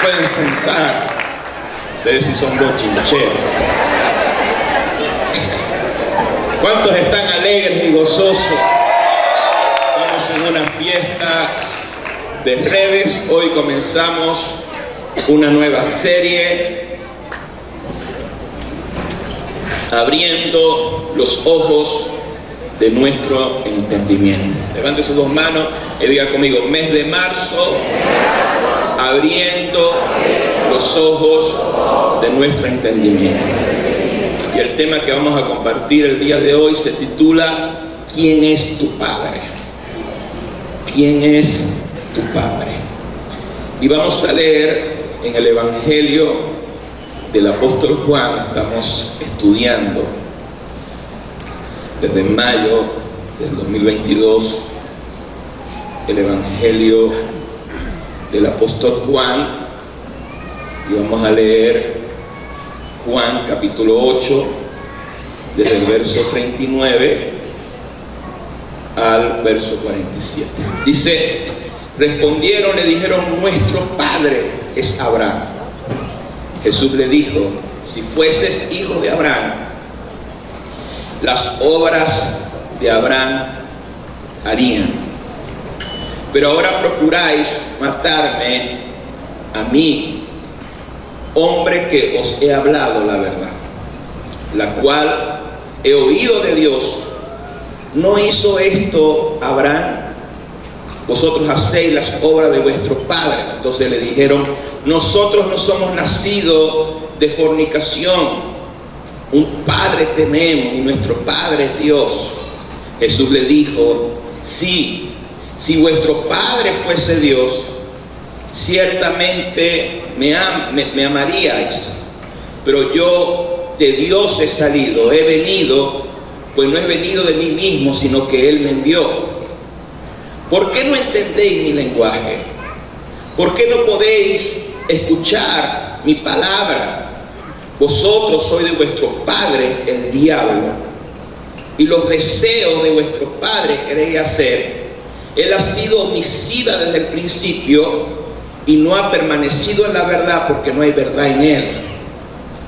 pueden sentar. Ustedes sí son bochincheros. ¿Cuántos están alegres y gozosos? Estamos en una fiesta de redes. Hoy comenzamos una nueva serie, abriendo los ojos de nuestro entendimiento. Levante sus dos manos y diga conmigo: mes de marzo, abriendo los ojos de nuestro entendimiento. Y el tema que vamos a compartir el día de hoy se titula ¿Quién es tu Padre? ¿Quién es tu Padre? Y vamos a leer en el Evangelio del apóstol Juan. Estamos estudiando desde mayo del 2022 el Evangelio del apóstol Juan, y vamos a leer Juan capítulo 8 desde el verso 39 al verso 47. Dice: respondieron, le dijeron: nuestro padre es Abraham. Jesús le dijo: si fueses hijo de Abraham, las obras de Abraham harían. Pero ahora procuráis matarme a mí, hombre que os he hablado la verdad, la cual he oído de Dios. ¿No hizo esto Abraham? Vosotros hacéis las obras de vuestro padre. Entonces le dijeron: nosotros no somos nacidos de fornicación. Un padre tenemos y nuestro padre es Dios. Jesús le dijo: sí, si vuestro padre fuese Dios, ciertamente me amaríais. Pero yo de Dios he salido, he venido, pues no he venido de mí mismo, sino que Él me envió. ¿Por qué no entendéis mi lenguaje? ¿Por qué no podéis escuchar mi palabra? Vosotros sois de vuestro padre el diablo, y los deseos de vuestro padre queréis hacer. Él ha sido homicida desde el principio y no ha permanecido en la verdad, porque no hay verdad en él.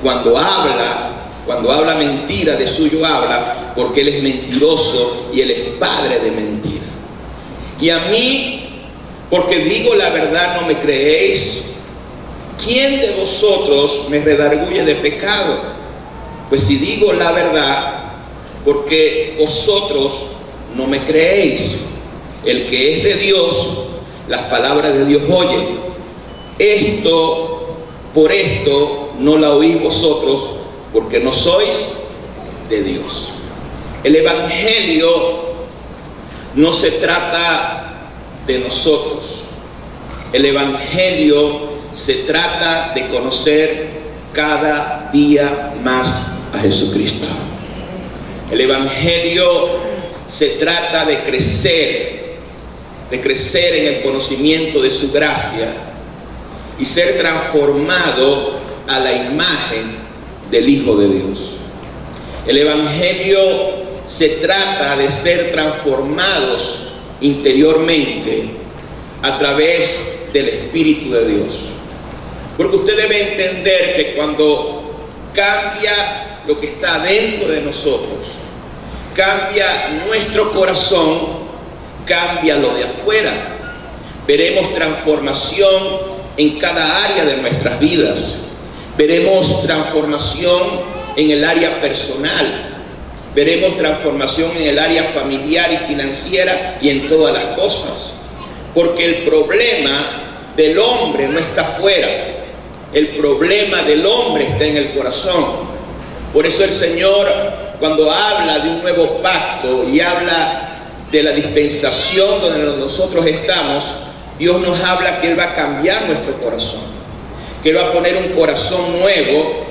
Cuando habla mentira, de suyo habla, porque él es mentiroso y él es padre de mentira. Y a mí, porque digo la verdad, no me creéis. ¿Quién de vosotros me redarguye de pecado? Pues si digo la verdad, porque vosotros no me creéis. El que es de Dios, las palabras de Dios oye. Por esto no la oís vosotros, porque no sois de Dios. El Evangelio no se trata de nosotros. El Evangelio se trata de conocer cada día más a Jesucristo. El Evangelio se trata de crecer en el conocimiento de su gracia y ser transformado a la imagen del Hijo de Dios. El Evangelio se trata de ser transformados interiormente a través del Espíritu de Dios. Porque usted debe entender que cuando cambia lo que está dentro de nosotros, cambia nuestro corazón, cambia lo de afuera. Veremos transformación en cada área de nuestras vidas. Veremos transformación en el área personal. Veremos transformación en el área familiar y financiera y en todas las cosas. Porque el problema del hombre no está afuera. El problema del hombre está en el corazón. Por eso el Señor, cuando habla de un nuevo pacto y habla de la dispensación donde nosotros estamos, Dios nos habla que Él va a cambiar nuestro corazón, que Él va a poner un corazón nuevo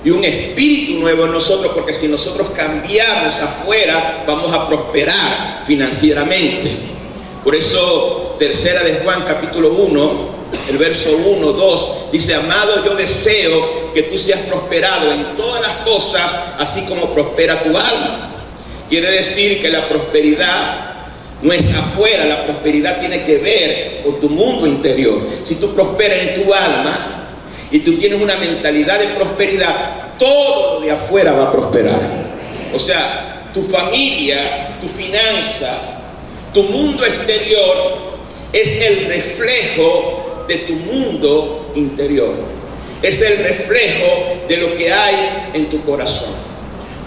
y un espíritu nuevo en nosotros, porque si nosotros cambiamos afuera, vamos a prosperar financieramente. Por eso, tercera de Juan, capítulo 1, el verso 1, 2, dice: amado, yo deseo que tú seas prosperado en todas las cosas, así como prospera tu alma. Quiere decir que la prosperidad No es afuera, la prosperidad tiene que ver con tu mundo interior. Si tú prosperas en tu alma y tú tienes una mentalidad de prosperidad, todo lo de afuera va a prosperar. O sea, tu familia, tu finanza, tu mundo exterior es el reflejo de tu mundo interior. Es el reflejo de lo que hay en tu corazón.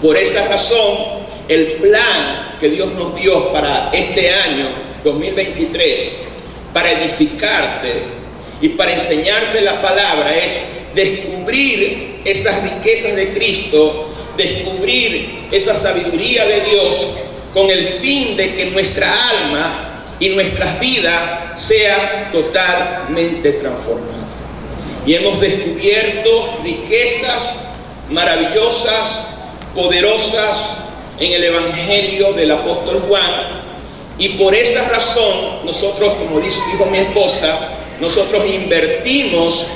Por esa razón, el plan que Dios nos dio para este año 2023, para edificarte y para enseñarte la palabra, es descubrir esas riquezas de Cristo, descubrir esa sabiduría de Dios, con el fin de que nuestra alma y nuestras vidas sean totalmente transformadas. Y hemos descubierto riquezas maravillosas, poderosas en el Evangelio del apóstol Juan, y por esa razón nosotros, como dijo mi esposa, nosotros invertimos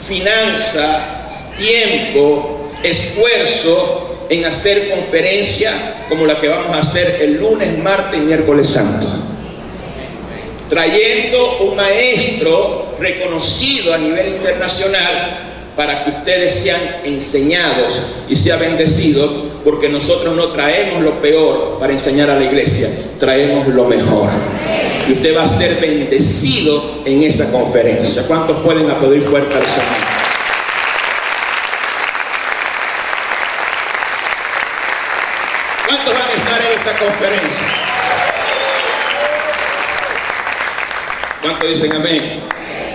finanza, tiempo, esfuerzo en hacer conferencias como la que vamos a hacer el lunes, martes y miércoles santo, trayendo un maestro reconocido a nivel internacional para que ustedes sean enseñados y sean bendecidos, porque nosotros no traemos lo peor para enseñar a la iglesia, traemos lo mejor. Y usted va a ser bendecido en esa conferencia. ¿Cuántos pueden aplaudir fuerte al Señor? ¿Cuántos van a estar en esta conferencia? ¿Cuántos dicen amén?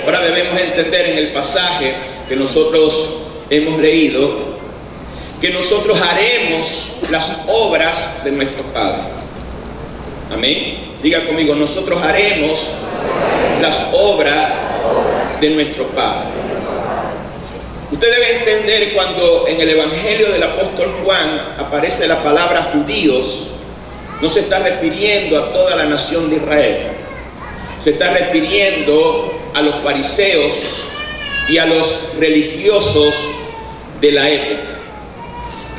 Ahora debemos entender en el pasaje que nosotros hemos leído, que nosotros haremos las obras de nuestro Padre. Amén. Diga conmigo, nosotros haremos las obras de nuestro Padre. Usted debe entender, cuando en el Evangelio del apóstol Juan aparece la palabra judíos, no se está refiriendo a toda la nación de Israel. Se está refiriendo a los fariseos y a los religiosos de la época.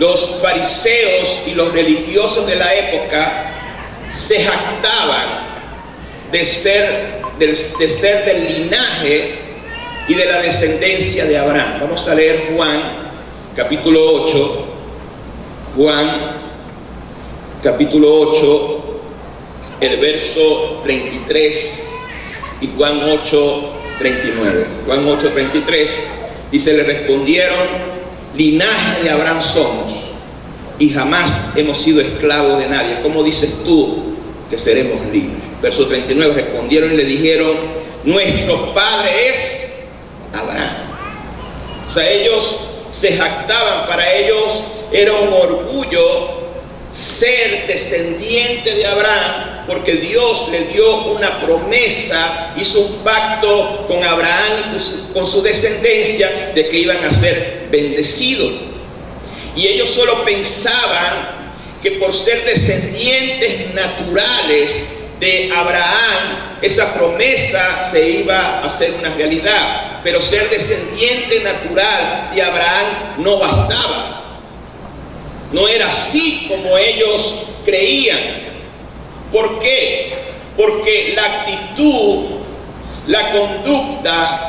Los fariseos y los religiosos de la época se jactaban de ser del linaje y de la descendencia de Abraham. Vamos a leer Juan capítulo 8. Juan capítulo 8, el verso 33 y Juan 8, 39. Juan 8, 33 dice: le respondieron: linaje de Abraham somos y jamás hemos sido esclavos de nadie. ¿Cómo dices tú que seremos libres? Verso 39, respondieron y le dijeron: nuestro padre es Abraham. O sea, ellos se jactaban, para ellos era un orgullo ser descendiente de Abraham, porque Dios le dio una promesa, hizo un pacto con Abraham y con su descendencia de que iban a ser bendecidos. Y ellos solo pensaban que por ser descendientes naturales de Abraham, esa promesa se iba a hacer una realidad. Pero ser descendiente natural de Abraham no bastaba. No era así como ellos creían. ¿Por qué? Porque la actitud, la conducta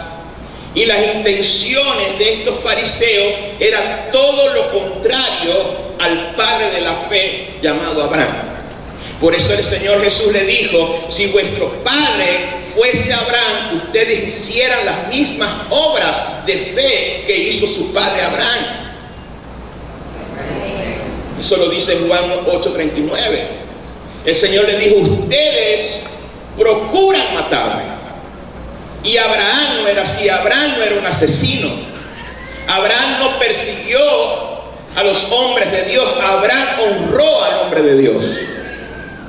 y las intenciones de estos fariseos eran todo lo contrario al padre de la fe llamado Abraham. Por eso el Señor Jesús le dijo: si vuestro padre fuese Abraham, ustedes hicieran las mismas obras de fe que hizo su padre Abraham. Eso lo dice Juan 8:39. El Señor le dijo: ustedes procuran matarme. Y Abraham no era así. Abraham no era un asesino. Abraham no persiguió a los hombres de Dios. Abraham honró al hombre de Dios.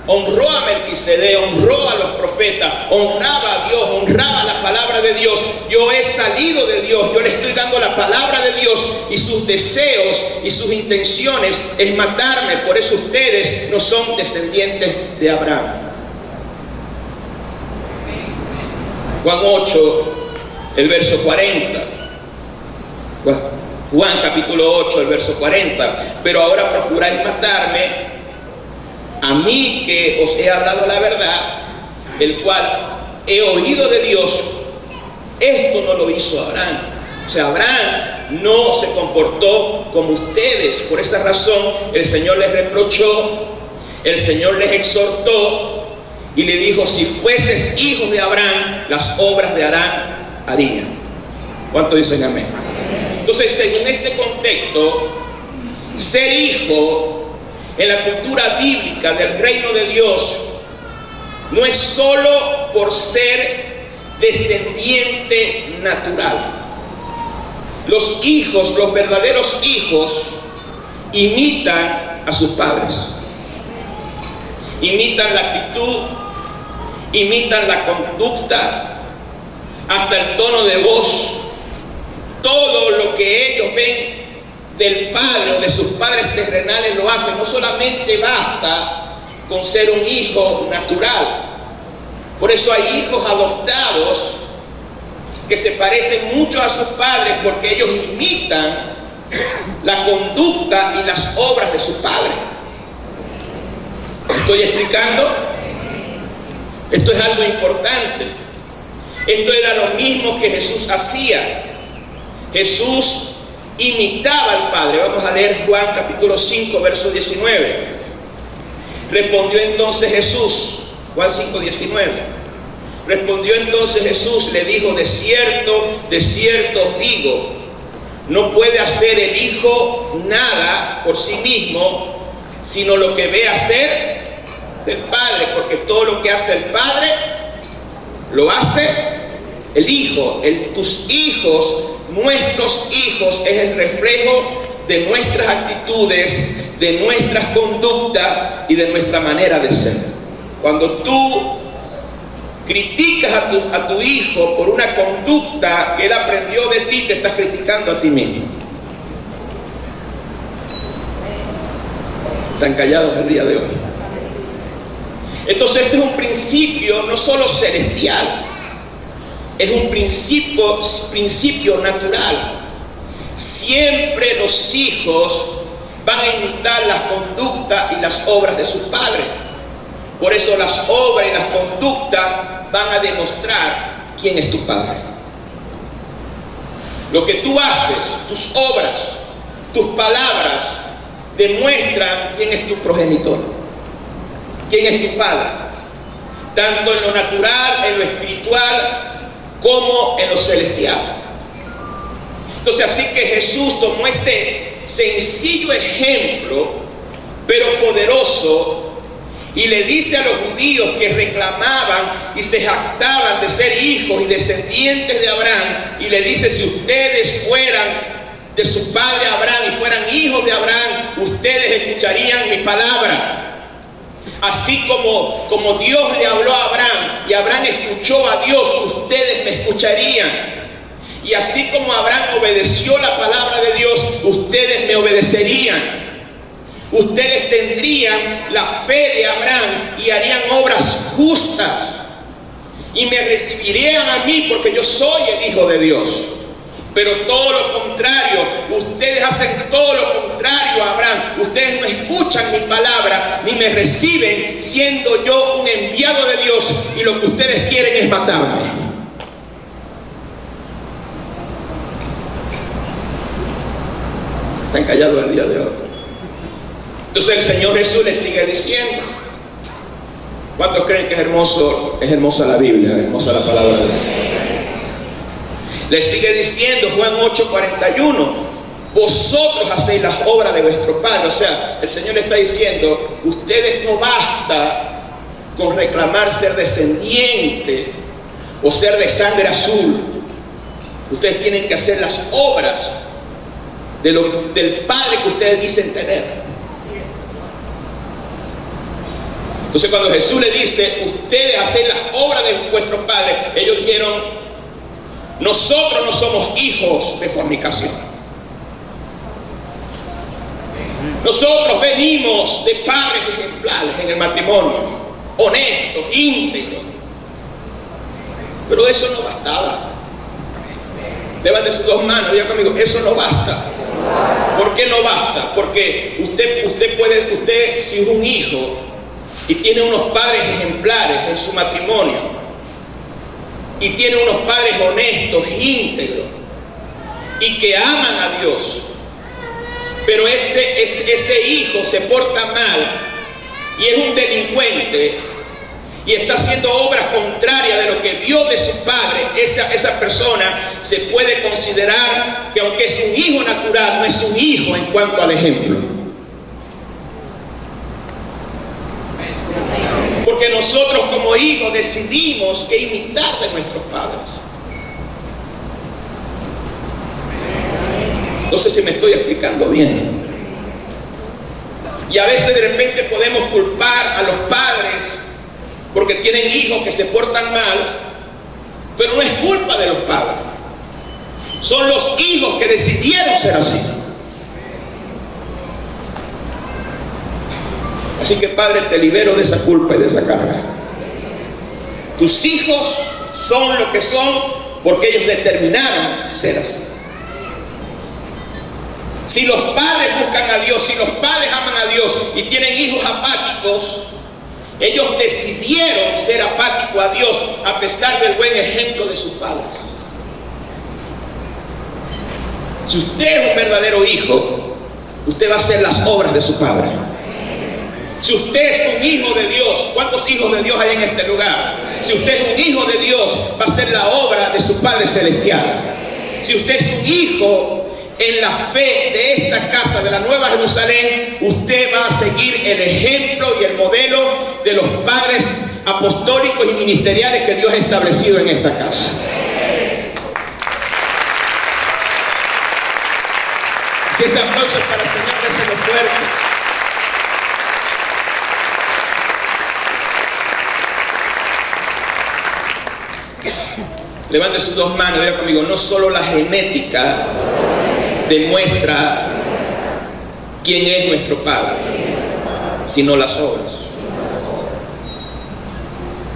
Honró a Melquisedec, honró a los profetas, honraba a Dios, honraba la palabra de Dios. Yo he salido de Dios, yo le estoy dando la palabra de Dios, y sus deseos y sus intenciones es matarme. Por eso ustedes no son descendientes de Abraham. Juan 8, el verso 40. Juan capítulo 8, el verso 40. Pero ahora procuráis matarme, a mí que os he hablado la verdad, el cual he oído de Dios, esto no lo hizo Abraham. O sea, Abraham no se comportó como ustedes. Por esa razón el Señor les reprochó, el Señor les exhortó y le dijo: si fueses hijos de Abraham, las obras de Abraham harían. ¿Cuánto dicen amén? Entonces, según este contexto, ser hijo en la cultura bíblica del reino de Dios no es solo por ser descendiente natural. Los hijos, los verdaderos hijos, imitan a sus padres. Imitan la actitud, imitan la conducta, hasta el tono de voz. Todo lo que ellos ven del padre o de sus padres terrenales lo hacen. No solamente basta con ser un hijo natural. Por eso hay hijos adoptados que se parecen mucho a sus padres, porque ellos imitan la conducta y las obras de su padre. ¿Me estoy explicando? Esto es algo importante. Esto era lo mismo que Jesús hacía. Jesús imitaba al Padre. Vamos a leer Juan capítulo 5, verso 19. Respondió entonces Jesús, Juan 5, 19. Respondió entonces Jesús, le dijo: de cierto os digo, no puede hacer el Hijo nada por sí mismo, sino lo que ve hacer del Padre, porque todo lo que hace el Padre, lo hace el Hijo. Tus hijos, nuestros hijos, es el reflejo de nuestras actitudes, de nuestras conductas y de nuestra manera de ser. Cuando tú criticas a tu hijo por una conducta que él aprendió de ti, te estás criticando a ti mismo. Están callados el día de hoy. Entonces, este es un principio no solo celestial, es un principio natural. Siempre los hijos van a imitar las conductas y las obras de sus padres. Por eso las obras y las conductas van a demostrar quién es tu padre. Lo que tú haces, tus obras, tus palabras, demuestran quién es tu progenitor, quién es tu padre, tanto en lo natural, en lo espiritual, como en lo celestial. Entonces, así que Jesús tomó este sencillo ejemplo, pero poderoso, y le dice a los judíos que reclamaban y se jactaban de ser hijos y descendientes de Abraham, y le dice: si ustedes fueran de su padre Abraham y fueran hijos de Abraham, ustedes escucharían mi palabra. Así como Dios le habló a Abraham y Abraham escuchó a Dios, ustedes me escucharían. Y así como Abraham obedeció la palabra de Dios, ustedes me obedecerían. Ustedes tendrían la fe de Abraham y harían obras justas. Y me recibirían a mí porque yo soy el Hijo de Dios. Pero todo lo contrario, ustedes hacen todo lo contrario a Abraham. Ustedes no escuchan mi palabra ni me reciben, siendo yo un enviado de Dios, y lo que ustedes quieren es matarme. Están callados el día de hoy. Entonces el Señor Jesús les sigue diciendo. ¿Cuántos creen que es hermosa la Biblia, hermosa la palabra de Dios? Le sigue diciendo Juan 8:41: vosotros hacéis las obras de vuestro Padre. O sea, el Señor le está diciendo: ustedes no basta con reclamar ser descendiente o ser de sangre azul. Ustedes tienen que hacer las obras del Padre que ustedes dicen tener. Entonces, cuando Jesús le dice: ustedes hacen las obras de vuestro Padre, ellos dijeron: nosotros no somos hijos de fornicación. Nosotros venimos de padres ejemplares en el matrimonio, honestos, íntegros. Pero eso no bastaba. Levante sus dos manos, diga conmigo: eso no basta. ¿Por qué no basta? Porque usted si es un hijo, y tiene unos padres ejemplares en su matrimonio, y tiene unos padres honestos, íntegros, y que aman a Dios, pero ese hijo se porta mal y es un delincuente y está haciendo obras contrarias de lo que vio de su padre, esa persona se puede considerar que, aunque es un hijo natural, no es un hijo en cuanto al ejemplo. Porque nosotros como hijos decidimos que imitar de nuestros padres. No sé si me estoy explicando bien. Y a veces de repente podemos culpar a los padres porque tienen hijos que se portan mal, pero no es culpa de los padres. Son los hijos que decidieron ser así. Así que, Padre, te libero de esa culpa y de esa carga. Tus hijos son lo que son porque ellos determinaron ser así. Si los padres buscan a Dios, si los padres aman a Dios y tienen hijos apáticos, ellos decidieron ser apáticos a Dios a pesar del buen ejemplo de sus padres. Si usted es un verdadero hijo, usted va a hacer las obras de su padre. Si usted es un hijo de Dios, ¿cuántos hijos de Dios hay en este lugar? Si usted es un hijo de Dios, va a hacer la obra de su Padre Celestial. Si usted es un hijo en la fe de esta casa, de la Nueva Jerusalén, usted va a seguir el ejemplo y el modelo de los padres apostólicos y ministeriales que Dios ha establecido en esta casa. Si ese aplauso es para el Señor, déselo fuerte. Levante sus dos manos, diga conmigo: no solo la genética demuestra quién es nuestro Padre, sino las obras.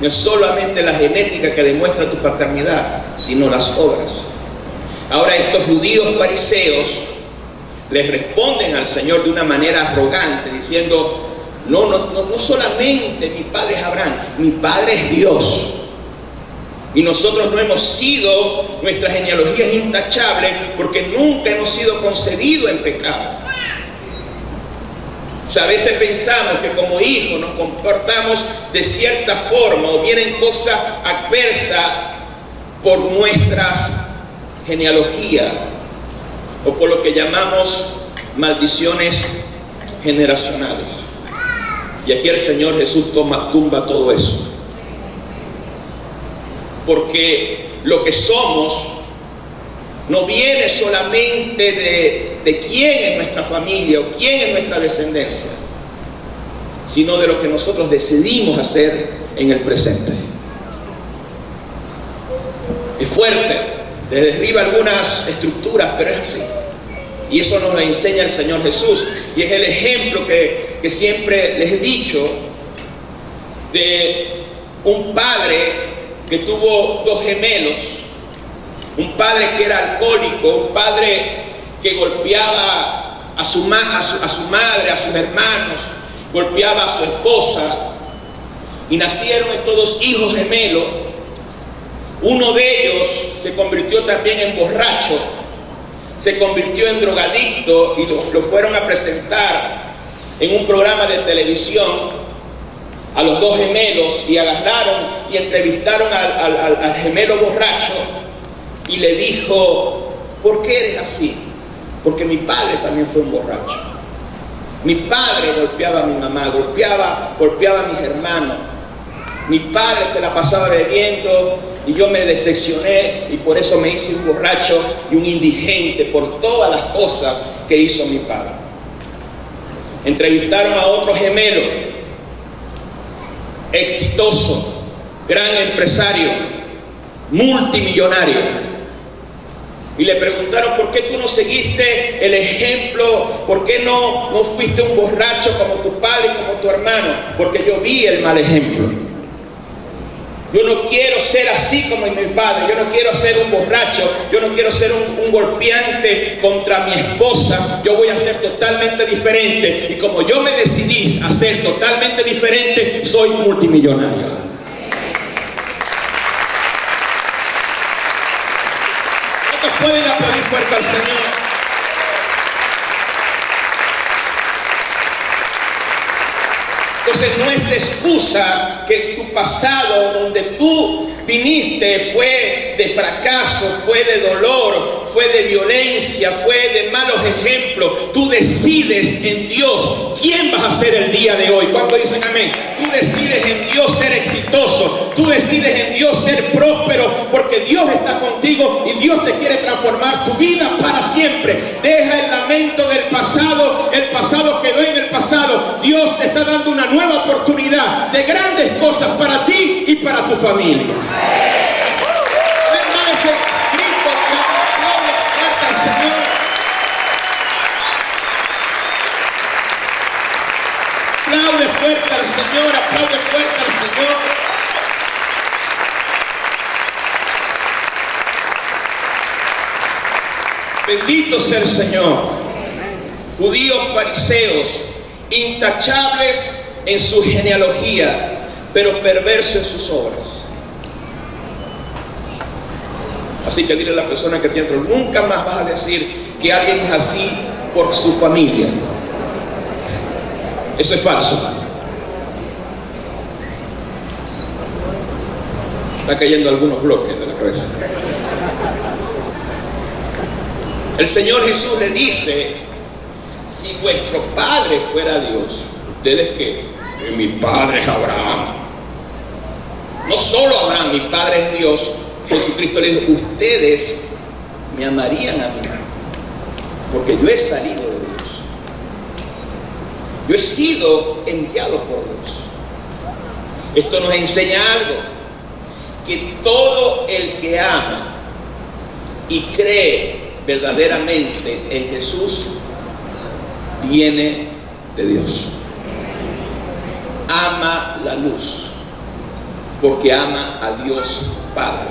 No es solamente la genética que demuestra tu paternidad, sino las obras. Ahora, estos judíos fariseos les responden al Señor de una manera arrogante, diciendo: no solamente mi padre es Abraham, mi padre es Dios. Y nosotros no hemos sido, nuestra genealogía es intachable porque nunca hemos sido concebidos en pecado. O sea, a veces pensamos que como hijos nos comportamos de cierta forma o vienen cosas adversas por nuestras genealogías o por lo que llamamos maldiciones generacionales. Y aquí el Señor Jesús tumba todo eso. Porque lo que somos no viene solamente de quién es nuestra familia o quién es nuestra descendencia, sino de lo que nosotros decidimos hacer en el presente. Es fuerte, derriba algunas estructuras, pero es así. Y eso nos lo enseña el Señor Jesús. Y es el ejemplo que siempre les he dicho de un padre que tuvo dos gemelos, un padre que era alcohólico, un padre que golpeaba a su madre, a sus hermanos, golpeaba a su esposa, y nacieron estos dos hijos gemelos. Uno de ellos se convirtió también en borracho, se convirtió en drogadicto y lo fueron a presentar en un programa de televisión a los dos gemelos, y agarraron y entrevistaron al gemelo borracho y le dijo: ¿por qué eres así? Porque mi padre también fue un borracho. Mi padre golpeaba a mi mamá, golpeaba a mis hermanos. Mi padre se la pasaba bebiendo y yo me decepcioné y por eso me hice un borracho y un indigente por todas las cosas que hizo mi padre. Entrevistaron a otro gemelo, exitoso, gran empresario, multimillonario, y le preguntaron: ¿por qué tú no seguiste el ejemplo? ¿Por qué no fuiste un borracho como tu padre y como tu hermano? Porque yo vi el mal ejemplo. Yo no quiero ser así como mi padre. Yo no quiero ser un borracho. Yo no quiero ser un golpeante contra mi esposa. Yo voy a ser totalmente diferente. Y como yo me decidí a ser totalmente diferente, soy multimillonario. ¿Cuántos pueden aplaudir fuerte al Señor? Entonces no es excusa que tu pasado, donde tú viniste, fue de fracaso, fue de dolor, fue de violencia, fue de malos ejemplos. Tú decides en Dios quién vas a ser el día de hoy. ¿Cuántos dicen amén? Tú decides en Dios ser exitoso. Tú decides en Dios ser próspero, porque Dios está contigo y Dios te quiere transformar tu vida para siempre. Deja el lamento del pasado. El pasado quedó en el pasado. Dios te está dando una nueva oportunidad de grandes cosas para ti y para tu familia. Hermano, ese grito que aplaude fuerte al Señor. Aplaude fuerte al Señor, aplaude fuerte al Señor. Bendito sea el Señor. Judíos fariseos, intachables en su genealogía, pero perversos en sus obras. Así que dile a la persona que tiene dentro, nunca más vas a decir que alguien es así por su familia. Eso es falso. Está cayendo algunos bloques de la cabeza. El Señor Jesús le dice, si vuestro padre fuera Dios, ¿ustedes qué? Mi padre es Abraham. No solo Abraham, mi padre es Dios. Jesucristo le dijo, ustedes me amarían a mí, porque yo he salido de Dios. Yo he sido enviado por Dios. Esto nos enseña algo, que todo el que ama y cree verdaderamente en Jesús viene de Dios. Ama la luz porque ama a Dios Padre.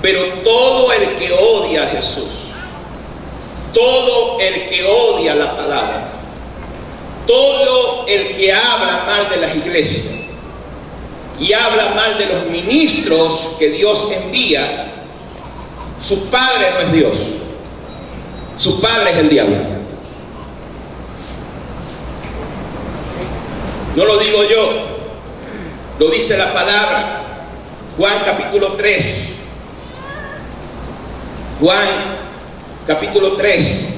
Pero todo el que odia a Jesús, todo el que odia la palabra, todo el que habla mal de las iglesias y habla mal de los ministros que Dios envía, su padre no es Dios, su padre es el diablo. No lo digo yo, lo dice la palabra. Juan capítulo 3. Juan capítulo 3,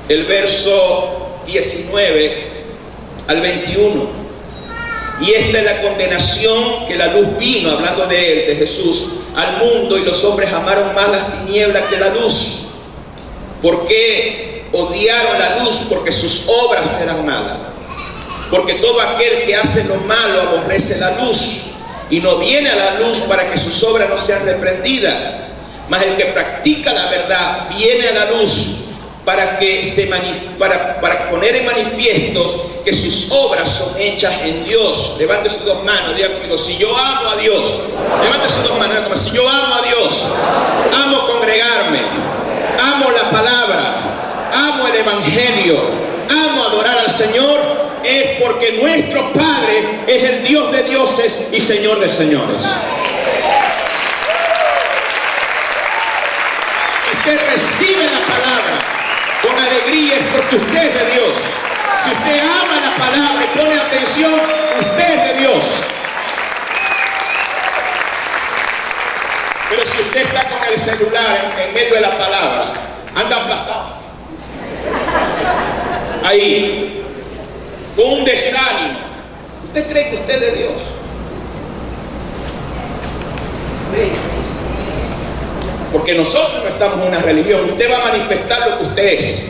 el verso 19 al 21. Y esta es la condenación, que la luz vino, hablando de él, de Jesús, al mundo, y los hombres amaron más las tinieblas que la luz. ¿Por qué odiaron la luz? Porque sus obras eran malas. Porque todo aquel que hace lo malo aborrece la luz y no viene a la luz para que sus obras no sean reprendidas. Mas el que practica la verdad viene a la luz para poner en manifiestos que sus obras son hechas en Dios. Levante sus dos manos, diga conmigo, si yo amo a Dios. Levante sus dos manos, diga conmigo, si yo amo a Dios, amo congregarme, amo la palabra, amo el evangelio, amo adorar al Señor, es porque nuestro Padre es el Dios de dioses y Señor de señores. Si usted recibe la palabra con alegría, es porque usted es de Dios. Si usted ama la palabra y pone atención, usted es de Dios. Pero si usted está con el celular en medio de la palabra, anda aplastado ahí, con un desánimo, ¿usted cree que usted es de Dios? ¿Sí? Porque nosotros no estamos en una religión. Usted va a manifestar lo que usted es.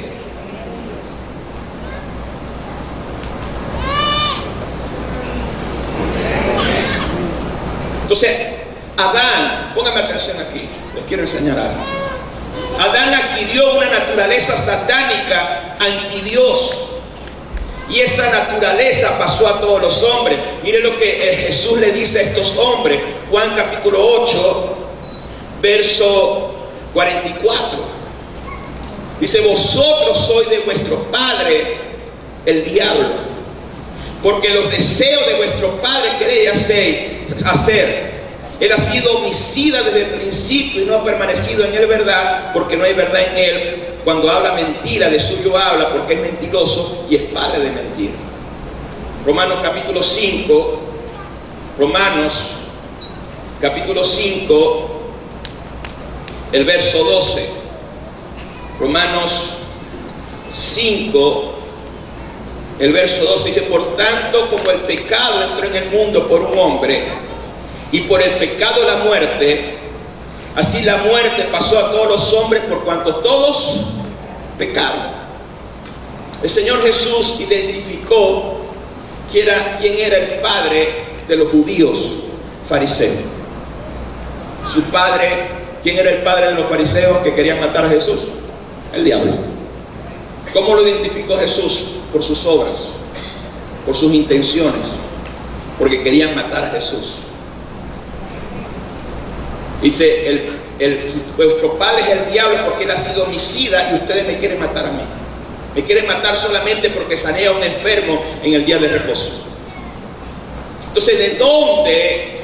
Entonces, Adán, póngame atención aquí, les quiero enseñar algo. Adán adquirió una naturaleza satánica anti Dios. Y esa naturaleza pasó a todos los hombres. Mire lo que Jesús le dice a estos hombres. Juan capítulo 8, verso 44. Dice: vosotros sois de vuestro padre el diablo, porque los deseos de vuestro padre queréis hacer. Él ha sido homicida desde el principio y no ha permanecido en él verdad, porque no hay verdad en él. Cuando habla mentira, de suyo habla, porque es mentiroso y es padre de mentira. Romanos capítulo 5, Romanos capítulo 5, el verso 12. Romanos 5, el verso 12 dice: por tanto, como el pecado entró en el mundo por un hombre, y por el pecado la muerte, así la muerte pasó a todos los hombres por cuanto todos pecaron. El Señor Jesús identificó quién era el padre de los judíos fariseos. Su padre, ¿quién era el padre de los fariseos que querían matar a Jesús? El diablo. ¿Cómo lo identificó Jesús? Por sus obras, por sus intenciones, porque querían matar a Jesús. Dice: vuestro padre es el diablo, porque él ha sido homicida y ustedes me quieren matar a mí. Me quieren matar solamente porque sané a un enfermo en el día de reposo. Entonces, ¿de dónde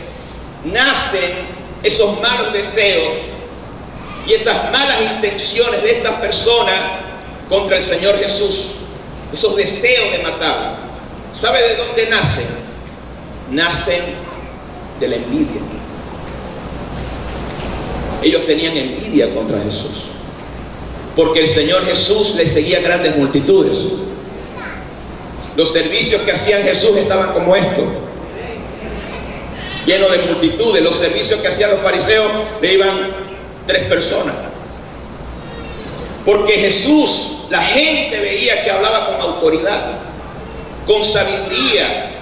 nacen esos malos deseos y esas malas intenciones de estas personas contra el Señor Jesús? Esos deseos de matar. ¿Sabe de dónde nacen? Nacen de la envidia. Ellos tenían envidia contra Jesús, porque el Señor Jesús le seguía grandes multitudes. Los servicios que hacían Jesús estaban como estos, llenos de multitudes. Los servicios que hacían los fariseos le iban 3 personas, porque Jesús, la gente veía que hablaba con autoridad, con sabiduría.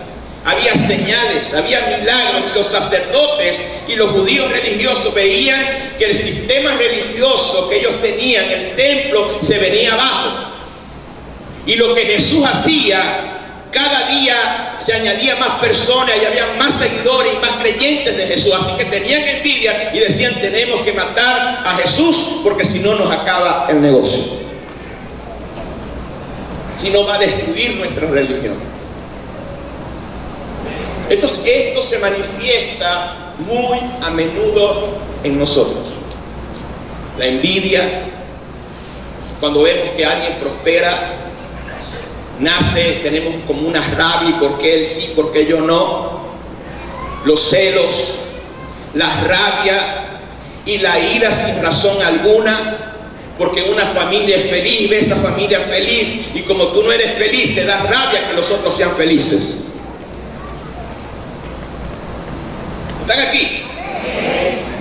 Había señales, había milagros, y los sacerdotes y los judíos religiosos veían que el sistema religioso que ellos tenían, el templo, se venía abajo. Y lo que Jesús hacía, cada día se añadía más personas y había más seguidores y más creyentes de Jesús. Así que tenían envidia y decían: tenemos que matar a Jesús, porque si no nos acaba el negocio, si no va a destruir nuestra religión. Esto se manifiesta muy a menudo en nosotros. La envidia, cuando vemos que alguien prospera, tenemos como una rabia: ¿por qué él sí, por qué yo no? Los celos, la rabia y la ira sin razón alguna, porque una familia es feliz, ve esa familia feliz, y como tú no eres feliz, te das rabia que los otros sean felices. ¿Están aquí?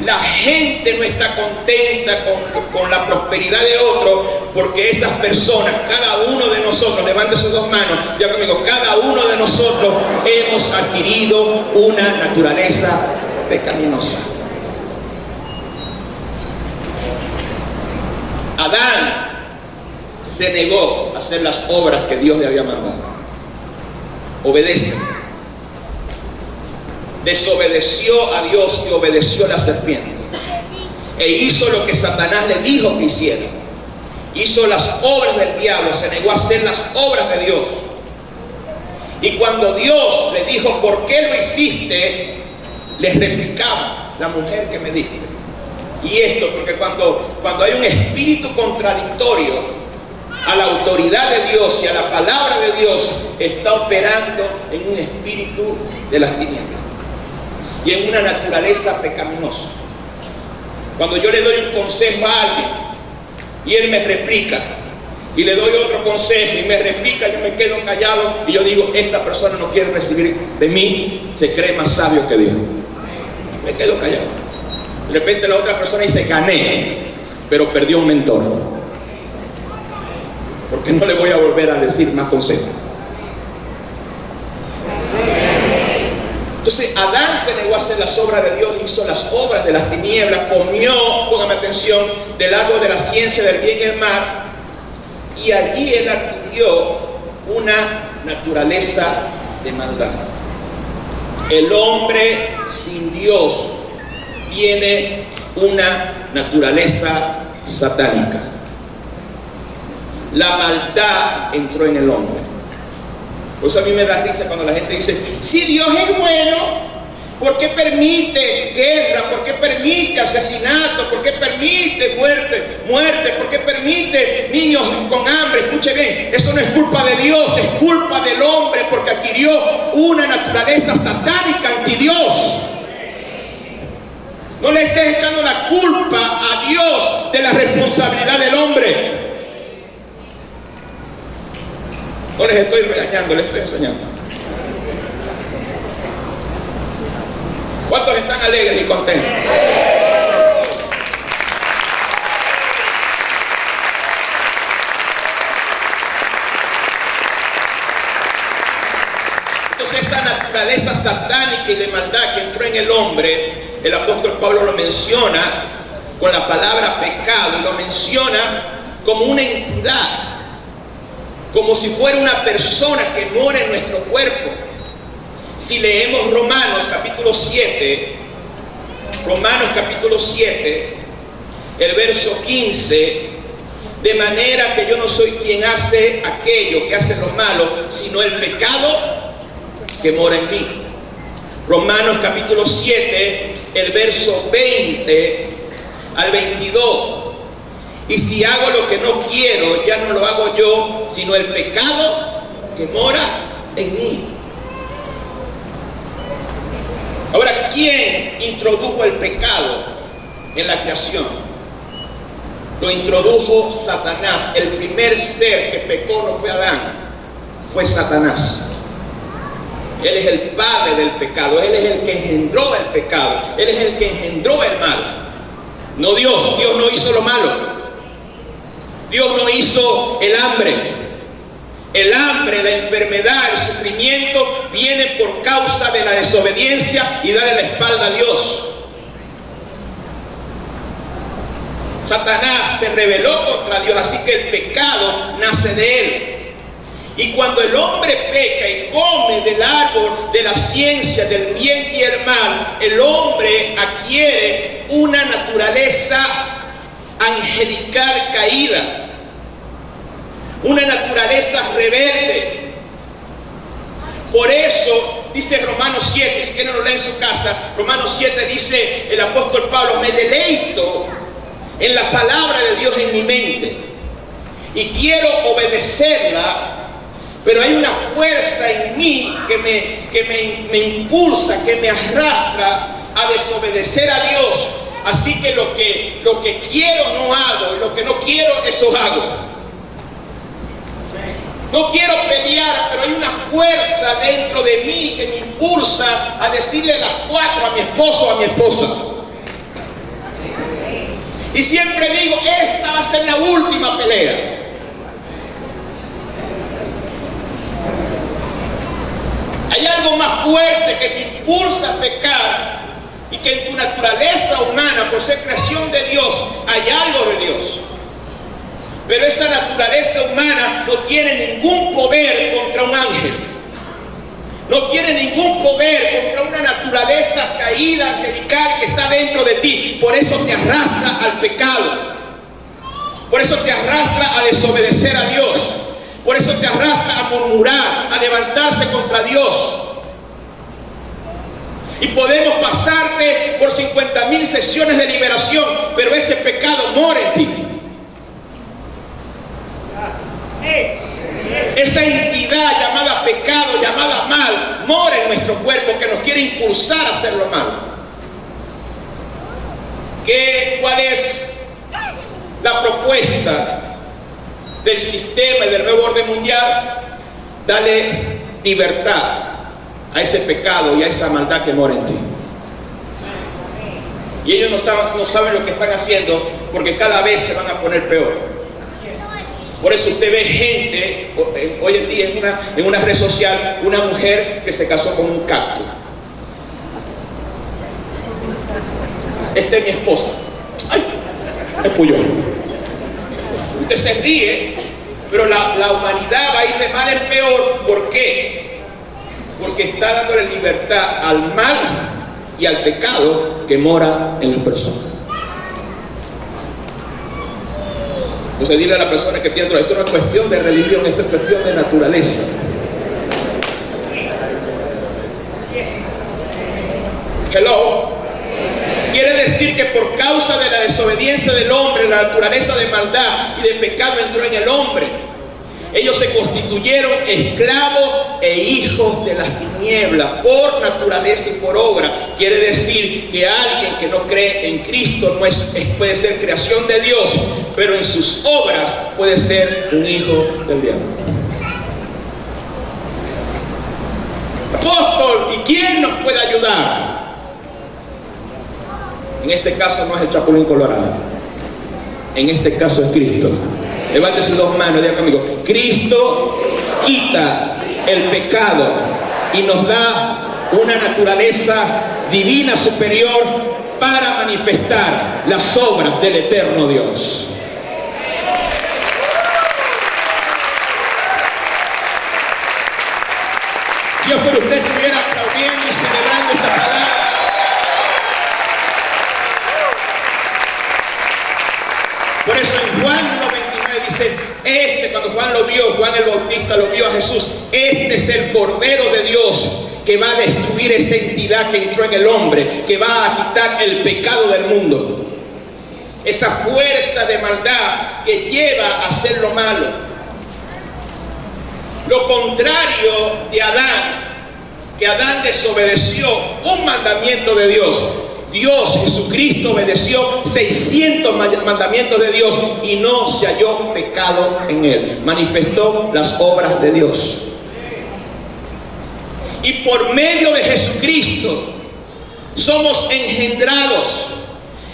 La gente no está contenta con la prosperidad de otro, porque esas personas, cada uno de nosotros, levante sus 2 manos, diga conmigo: cada uno de nosotros hemos adquirido una naturaleza pecaminosa. Adán se negó a hacer las obras que Dios le había mandado. Obedece. Desobedeció a Dios y obedeció a la serpiente, e hizo lo que Satanás le dijo que hiciera. Hizo las obras del diablo, se negó a hacer las obras de Dios. Y cuando Dios le dijo: ¿por qué lo hiciste?, les replicaba: la mujer que me diste. Y esto porque cuando hay un espíritu contradictorio a la autoridad de Dios y a la palabra de Dios, está operando en un espíritu de las tinieblas y en una naturaleza pecaminosa. Cuando yo le doy un consejo a alguien y él me replica, y le doy otro consejo y me replica, yo me quedo callado y yo digo: esta persona no quiere recibir de mí, se cree más sabio que Dios. Me quedo callado. De repente la otra persona dice: gané, pero perdió un mentor, porque no le voy a volver a decir más consejos. Entonces Adán se negó a hacer las obras de Dios, hizo las obras de las tinieblas, comió, póngame atención, del árbol de la ciencia del bien y el mal, y allí él adquirió una naturaleza de maldad. El hombre sin Dios tiene una naturaleza satánica. La maldad entró en el hombre. Por eso a mí me da risa cuando la gente dice, si Dios es bueno, ¿por qué permite guerra? ¿Por qué permite asesinato? ¿Por qué permite muerte? ¿Por qué permite niños con hambre? Escuche bien, eso no es culpa de Dios, es culpa del hombre, porque adquirió una naturaleza satánica anti Dios. No le estés echando la culpa a Dios de la responsabilidad del hombre. No les estoy regañando, les estoy enseñando. ¿Cuántos están alegres y contentos? Entonces esa naturaleza satánica y de maldad que entró en el hombre, el apóstol Pablo lo menciona con la palabra pecado y lo menciona como una entidad, como si fuera una persona que mora en nuestro cuerpo. Si leemos Romanos capítulo 7, el verso 15, de manera que yo no soy quien hace aquello, que hace lo malo, sino el pecado que mora en mí. Romanos capítulo 7, el verso 20 al 22. Y si hago lo que no quiero, ya no lo hago yo, sino el pecado que mora en mí. Ahora, ¿quién introdujo el pecado en la creación? Lo introdujo Satanás. El primer ser que pecó no fue Adán, fue Satanás. Él es el padre del pecado, él es el que engendró el pecado, él es el que engendró el mal. No Dios, Dios no hizo lo malo. Dios no hizo el hambre. El hambre, la enfermedad, el sufrimiento viene por causa de la desobediencia y darle la espalda a Dios. Satanás se rebeló contra Dios, así que el pecado nace de él. Y cuando el hombre peca y come del árbol de la ciencia del bien y el mal, el hombre adquiere una naturaleza angelical caída, una naturaleza rebelde. Por eso dice Romanos 7, si quieren lo leen en su casa, Romanos 7 dice el apóstol Pablo, me deleito en la palabra de Dios en mi mente y quiero obedecerla, pero hay una fuerza en mí que me impulsa, que me arrastra a desobedecer a Dios. Así que lo que quiero no hago, y lo que no quiero eso hago. No quiero pelear, pero hay una fuerza dentro de mí que me impulsa a decirle las 4 a mi esposo o a mi esposa. Y siempre digo, esta va a ser la última pelea. Hay algo más fuerte que te impulsa a pecar y que en tu naturaleza humana, por ser creación de Dios, hay algo de Dios. Pero esa naturaleza humana no tiene ningún poder contra un ángel. No tiene ningún poder contra una naturaleza caída, angelical que está dentro de ti. Por eso te arrastra al pecado. Por eso te arrastra a desobedecer a Dios. Por eso te arrastra a murmurar, a levantarse contra Dios. Y podemos pasarte por 50,000 sesiones de liberación, pero ese pecado mora en ti. Esa entidad llamada pecado, llamada mal, mora en nuestro cuerpo, que nos quiere impulsar a hacer lo malo. ¿Cuál es la propuesta del sistema y del nuevo orden mundial? Dale libertad a ese pecado y a esa maldad que mora en ti. Y ellos no saben lo que están haciendo, porque cada vez se van a poner peor. Por eso usted ve gente hoy en día en una red social, una mujer que se casó con un cactus. Esta es mi esposa. Ay, es Puyol. Usted se ríe, Pero la humanidad va a ir de mal en peor. ¿Por qué? Porque está dándole libertad al mal y al pecado que mora en las personas. Entonces dile a la persona que tiene todo esto no es cuestión de religión, esto es cuestión de naturaleza. Hello. Quiere decir que por causa de la desobediencia del hombre, la naturaleza de maldad y de pecado entró en el hombre. Ellos se constituyeron esclavos e hijos de las tinieblas por naturaleza y por obra. Quiere decir que alguien que no cree en Cristo puede ser creación de Dios, pero en sus obras puede ser un hijo del diablo. Apóstol, ¿y quién nos puede ayudar? En este caso no es el Chapulín Colorado. En este caso es Cristo. Levante sus dos manos y diga conmigo: Cristo quita el pecado y nos da una naturaleza divina superior para manifestar las obras del eterno Dios. Si yo fuera usted, estuviera aplaudiendo y celebrando esta palabra. Por eso en Juan 1:29 dice, cuando Juan lo vio, Juan el Bautista lo vio a Jesús, este es el Cordero de Dios que va a destruir esa entidad que entró en el hombre, que va a quitar el pecado del mundo. Esa fuerza de maldad que lleva a hacer lo malo. Lo contrario de Adán, que Adán desobedeció un mandamiento de Dios. Dios, Jesucristo, obedeció 600 mandamientos de Dios y no se halló pecado en él. Manifestó las obras de Dios. Y por medio de Jesucristo somos engendrados.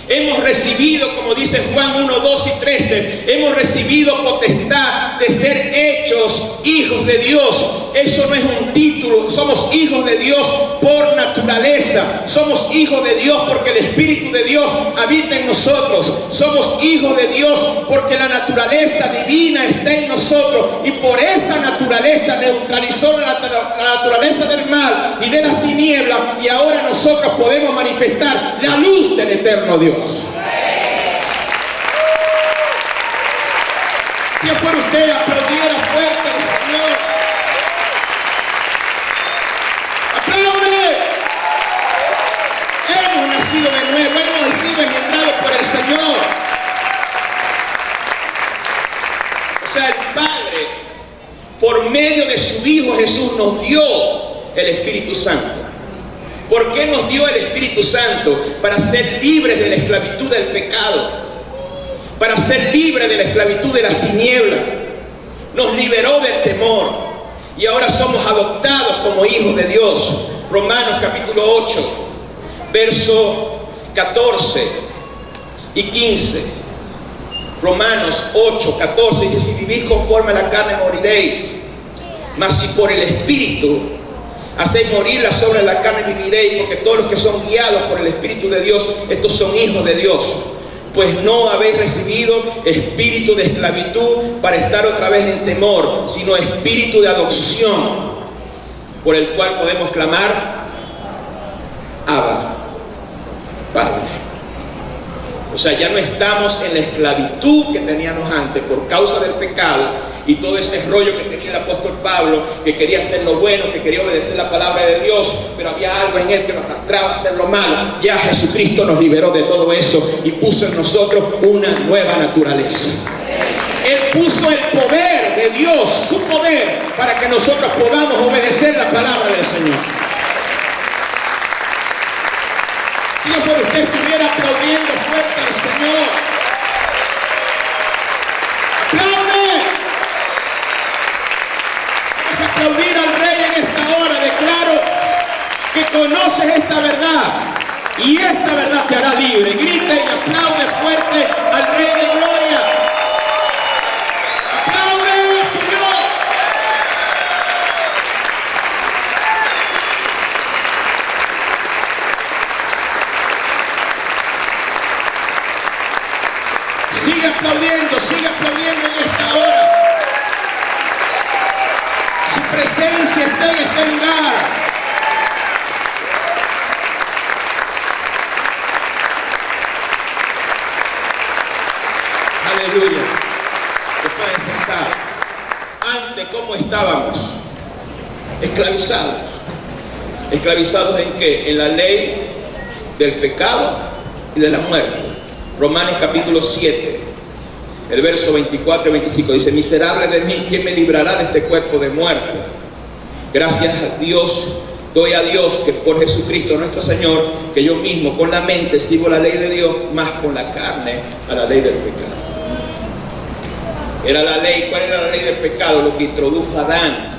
Hemos recibido, como dice Juan 1, 2 y 13, hemos recibido potestad de ser hechos hijos de Dios. Eso no es un título, somos hijos de Dios por naturaleza. Somos hijos de Dios porque el Espíritu de Dios habita en nosotros. Somos hijos de Dios porque la naturaleza divina está en nosotros. Y por esa naturaleza neutralizó la naturaleza del mal y de las tinieblas. Y ahora nosotros podemos manifestar la luz del eterno Dios. Si fuera usted, aplaudiera fuerte al Señor. ¡Aplaude! Hemos nacido de nuevo, hemos sido engendrados por el Señor. O sea, el Padre, por medio de su Hijo Jesús, nos dio el Espíritu Santo. ¿Por qué nos dio el Espíritu Santo? Para ser libres de la esclavitud del pecado, para ser libres de la esclavitud de las tinieblas. Nos liberó del temor y ahora somos adoptados como hijos de Dios. Romanos capítulo 8, verso 14 y 15. Romanos 8, 14 dice: si vivís conforme a la carne moriréis, mas si por el Espíritu hacéis morir las obras de la carne viviréis, porque todos los que son guiados por el Espíritu de Dios, estos son hijos de Dios. Pues no habéis recibido espíritu de esclavitud para estar otra vez en temor, sino espíritu de adopción, por el cual podemos clamar: Abba, Padre. O sea, ya no estamos en la esclavitud que teníamos antes por causa del pecado y todo ese rollo que tenía el apóstol Pablo, que quería hacer lo bueno, que quería obedecer la palabra de Dios, pero había algo en él que nos arrastraba a hacer lo malo. Ya Jesucristo nos liberó de todo eso y puso en nosotros una nueva naturaleza. Él puso el poder de Dios, su poder, para que nosotros podamos obedecer la palabra del Señor. Si yo por usted estuviera aplaudiendo fuerte al Señor, ¡aplaude! Vamos a aplaudir al Rey en esta hora. Declaro que conoces esta verdad y esta verdad te hará libre. Grita y aplaude fuerte al Rey de Gloria. ¡Aplaude, Señor! Sigue aplaudiendo en esta hora. presencia está en este lugar. Aleluya. Se pueden sentar. Antes, ¿cómo estábamos? Esclavizados. ¿Esclavizados en qué? En la ley del pecado y de la muerte. Romanos capítulo 7, el verso 24 y 25 dice: miserable de mí, ¿quién me librará de este cuerpo de muerte? Gracias a Dios, doy a Dios que por Jesucristo nuestro Señor, que yo mismo con la mente sigo la ley de Dios, más con la carne a la ley del pecado. Era la ley. ¿Cuál era la ley del pecado? Lo que introdujo Adán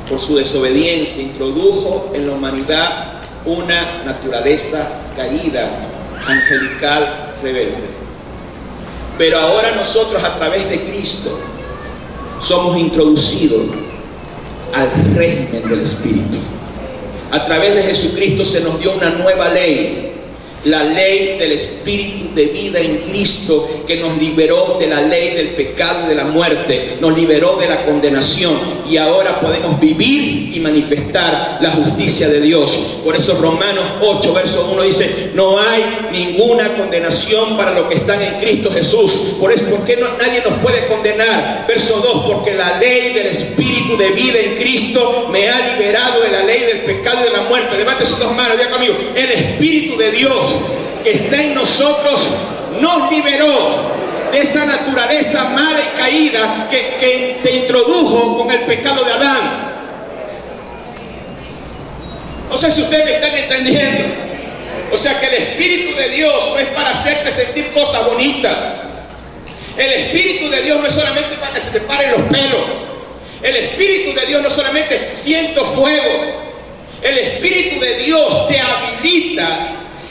por su desobediencia. Introdujo en la humanidad una naturaleza caída, angelical, rebelde. Pero ahora nosotros, a través de Cristo, somos introducidos al régimen del Espíritu. A través de Jesucristo se nos dio una nueva ley, la ley del Espíritu de vida en Cristo, que nos liberó de la ley del pecado y de la muerte, nos liberó de la condenación, y ahora podemos vivir y manifestar la justicia de Dios. Por eso Romanos 8, verso 1 dice: no hay ninguna condenación para los que están en Cristo Jesús. Por eso, ¿por qué nadie nos puede condenar? Verso 2: porque la ley del Espíritu de vida en Cristo me ha liberado de la ley del pecado y de la muerte. Levante sus dos manos, diga conmigo: el Espíritu de Dios que está en nosotros nos liberó de esa naturaleza mala y caída que se introdujo con el pecado de Adán. No sé si ustedes me están entendiendo. O sea que el Espíritu de Dios no es para hacerte sentir cosas bonitas. El Espíritu de Dios no es solamente para que se te paren los pelos. El Espíritu de Dios no solamente siento fuego. El Espíritu de Dios te habilita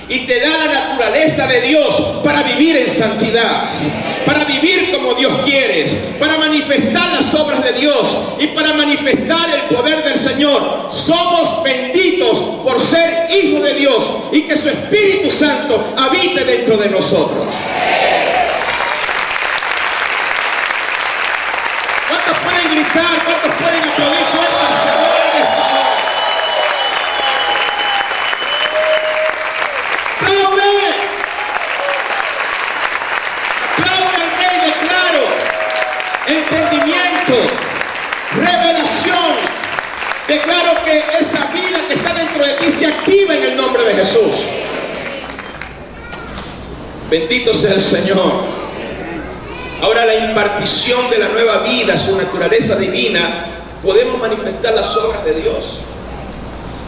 y te da la naturaleza de Dios para vivir en santidad, para vivir como Dios quiere, para manifestar las obras de Dios y para manifestar el poder del Señor. Somos benditos por ser hijos de Dios y que su Espíritu Santo habite dentro de nosotros. ¿Cuántos pueden gritar? ¿Cuántos pueden aplaudir fuerte al Señor? Entendimiento, revelación. Declaro que esa vida que está dentro de ti se activa en el nombre de Jesús. Bendito sea el Señor. Ahora, la impartición de la nueva vida, su naturaleza divina, podemos manifestar las obras de Dios.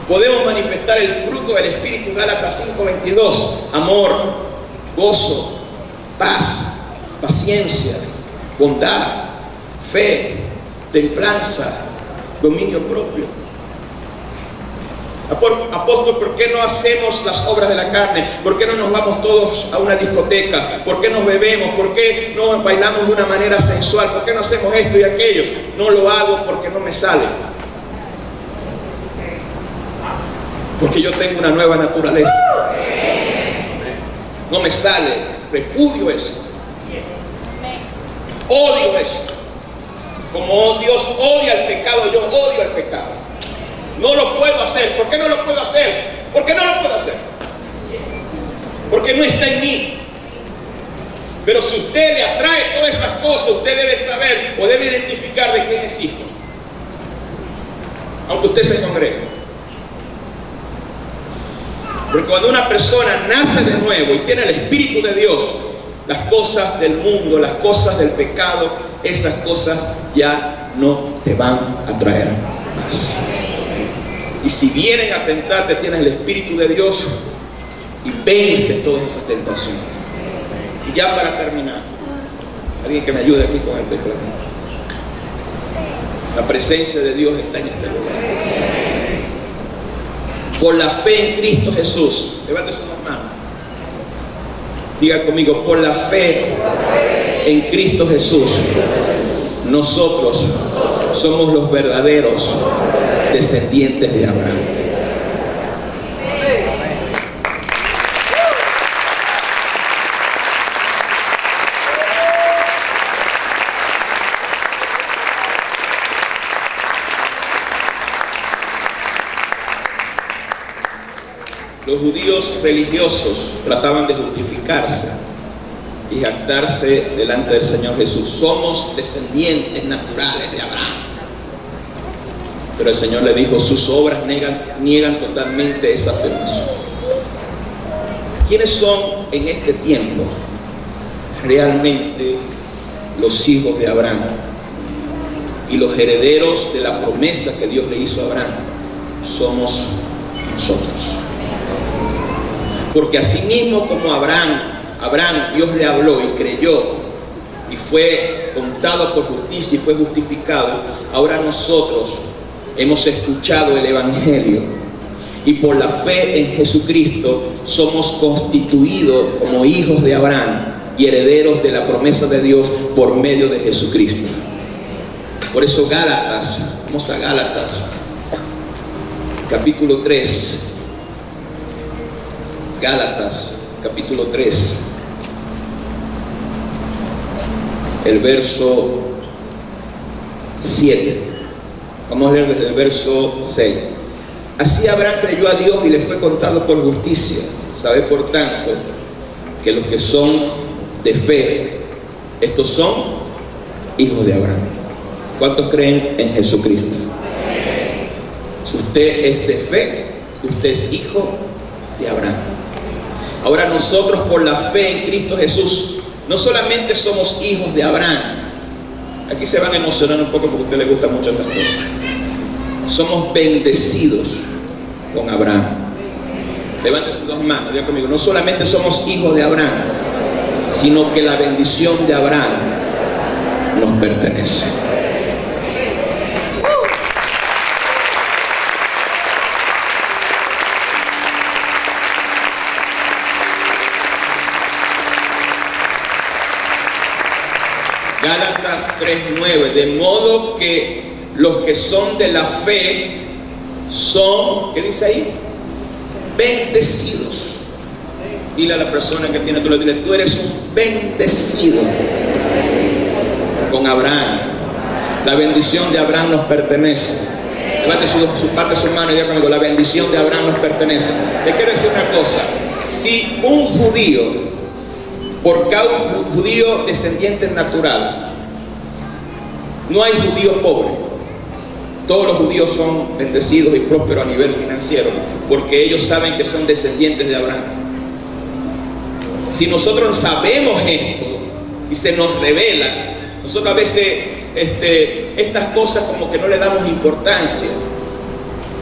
Podemos manifestar el fruto del Espíritu. Gálatas 5:22: amor, gozo, paz, paciencia, bondad, fe, templanza, dominio propio. Apóstol, ¿por qué no hacemos las obras de la carne? ¿Por qué no nos vamos todos a una discoteca? ¿Por qué nos bebemos? ¿Por qué no bailamos de una manera sensual? ¿Por qué no hacemos esto y aquello? No lo hago porque no me sale. Porque yo tengo una nueva naturaleza. No me sale. Repudio eso. Odio eso. Como Dios odia el pecado, yo odio el pecado. No lo puedo hacer. ¿Por qué no lo puedo hacer? ¿Por qué no lo puedo hacer? Porque no está en mí. Pero si usted le atrae todas esas cosas, usted debe saber o debe identificar de quién es hijo. Aunque usted se congregue. Porque cuando una persona nace de nuevo y tiene el Espíritu de Dios, las cosas del mundo, las cosas del pecado, esas cosas ya no te van a traer más. Y si vienen a tentarte, tienes el Espíritu de Dios y vence todas esas tentaciones. Y ya para terminar, alguien que me ayude aquí con el teclado. La presencia de Dios está en este lugar. Por la fe en Cristo Jesús. Levante sus manos. Diga conmigo: por la fe en Cristo Jesús, nosotros somos los verdaderos descendientes de Abraham. los judíos religiosos trataban de justificarse y jactarse delante del Señor Jesús. Somos descendientes naturales de Abraham. Pero el Señor le dijo, sus obras niegan totalmente esa afirmación. ¿Quiénes son en este tiempo realmente los hijos de Abraham y los herederos de la promesa que Dios le hizo a Abraham? Somos nosotros. Porque así mismo como Abraham Dios le habló y creyó y fue contado por justicia y fue justificado, ahora nosotros hemos escuchado el Evangelio y por la fe en Jesucristo somos constituidos como hijos de Abraham y herederos de la promesa de Dios por medio de Jesucristo. Por eso Gálatas, vamos a Gálatas, capítulo 3. Gálatas, capítulo 3. El verso 7. Vamos a leer desde el verso 6. Así Abraham creyó a Dios y le fue contado por justicia. Sabe por tanto que los que son de fe, estos son hijos de Abraham. ¿Cuántos creen en Jesucristo? Si usted es de fe, usted es hijo de Abraham. Ahora nosotros por la fe en Cristo Jesús no solamente somos hijos de Abraham. Aquí se van a emocionar un poco porque a usted le gusta mucho estas cosas. Somos bendecidos con Abraham. Levante sus dos manos, diga conmigo. No solamente somos hijos de Abraham, sino que la bendición de Abraham nos pertenece. Gálatas 3:9, de modo que los que son de la fe son, ¿qué dice ahí? Bendecidos. Dile a la persona que tiene, tú eres un bendecido con Abraham. La bendición de Abraham nos pertenece. Levante su mano y diga conmigo, la bendición de Abraham nos pertenece. Le quiero decir una cosa, si un judío, por cada judío descendiente natural, no hay judío pobre. Todos los judíos son bendecidos y prósperos a nivel financiero, porque ellos saben que son descendientes de Abraham. Si nosotros sabemos esto y se nos revela, nosotros a veces estas cosas como que no le damos importancia.